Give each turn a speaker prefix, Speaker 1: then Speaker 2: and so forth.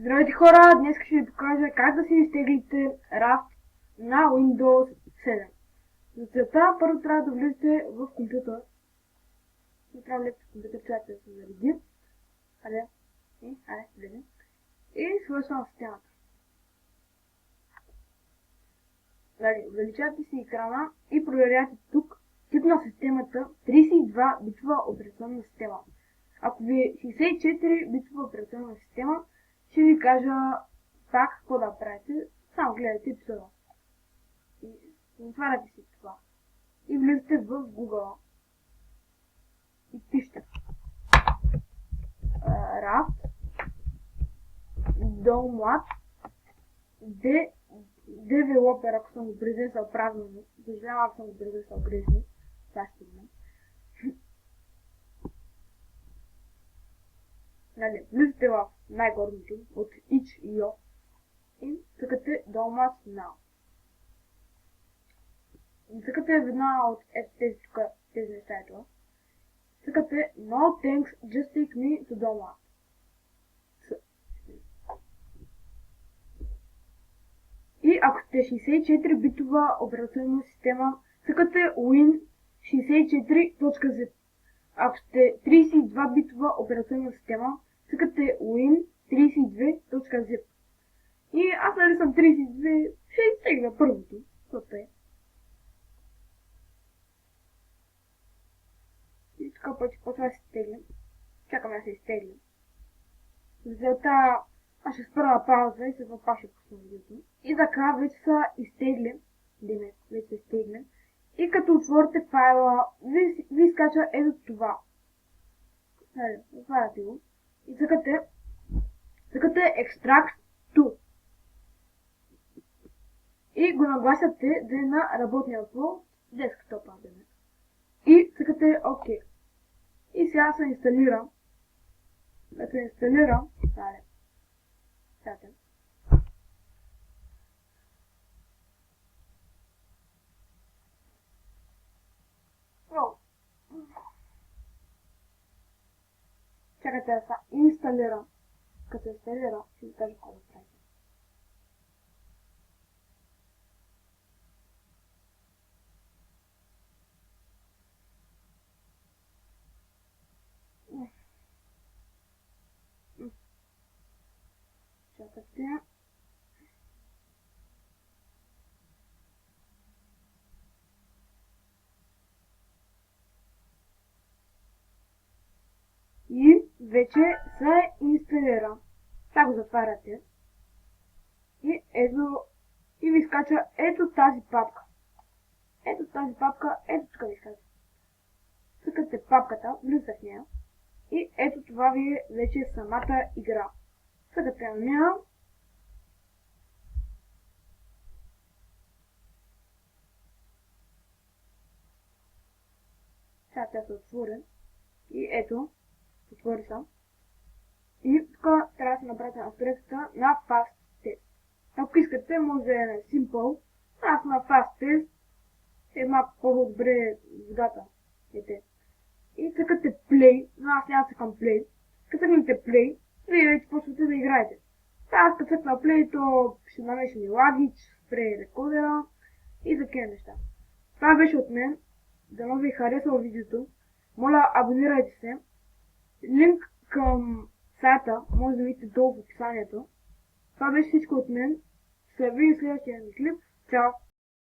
Speaker 1: Здравейте хора! Днес ще ви покажа как да си изтеглите RAFT на Windows 7. За целта първо трябва да влезете в компютър. Трябва да влезете в компютър, чакайте да се зареди. Хайде, влезем. И свършвам системата. Увеличавате си екрана и проверяте тук тип на системата 32 битова операционна система. Ако ви е 64 битова операционна система, ще ви кажа пак какво да правите. Само гледайте епизода. И отваряте си това. И влизате в Google. И пишете RAFT Download Developer, ако съм го произнесъл правилно. Съжалявам, ако съм го произнесъл грешно. Сега ще видим. Влизате в най-горното от itch.io и цъкате Download Now. Цъкате веднага от тези неща е това. Цъкате No thanks, just take me to download. И ако сте 64 битова операционна система, цъкате Win64.zip. Ако сте 32 битова операционна система, цъкате Win32.zip. И аз нали съм 32, ще изтегля първото, защото е. И така пъти почва да се изтеглям. Чакаме да се изтеглям. За целта аз ще спра на пауза и се запаша по видеото. И така вече са изтеглям. Вече са изтеглям. И като отворите файла, ви изкача ето това. Отваряте го. И цъкате Extract to. И го нагласяте да е на работния пулт, десктопа. И цъкате ОК. И сега се инсталира. Да се инсталира. Чакай. Чакайте да се инсталира. Като се инсталира, ще ви кажа какво да правите. Чакайте. И вече се инсталира. Така го затваряте. И ви изкача ето тази папка. Ето тази папка, ето тук ви изкача. Цъкате папката, влизате в нея. И ето това ви е вече самата игра. Цъкате на нея. Сега тя се отвори. И ето, отвори съм. И тук трябва да се направите настройката на Fast Test. Ако искате, може да е на Simple. Аз на Fast Test е малко по-добре водата. И цъкате Play, но аз няма цъкам Play. Като цъкнете Play, вие вече почвате да играете. Аз като цъкна Play, то ще намеши ми лагич, спре рекордера и такива неща. Това беше от мен. Дано ви харесало видеото. Моля, абонирайте се. Линк към сайта може да видите долу в описанието. Това беше всичко от мен. Ще видим следващия клип. Чао!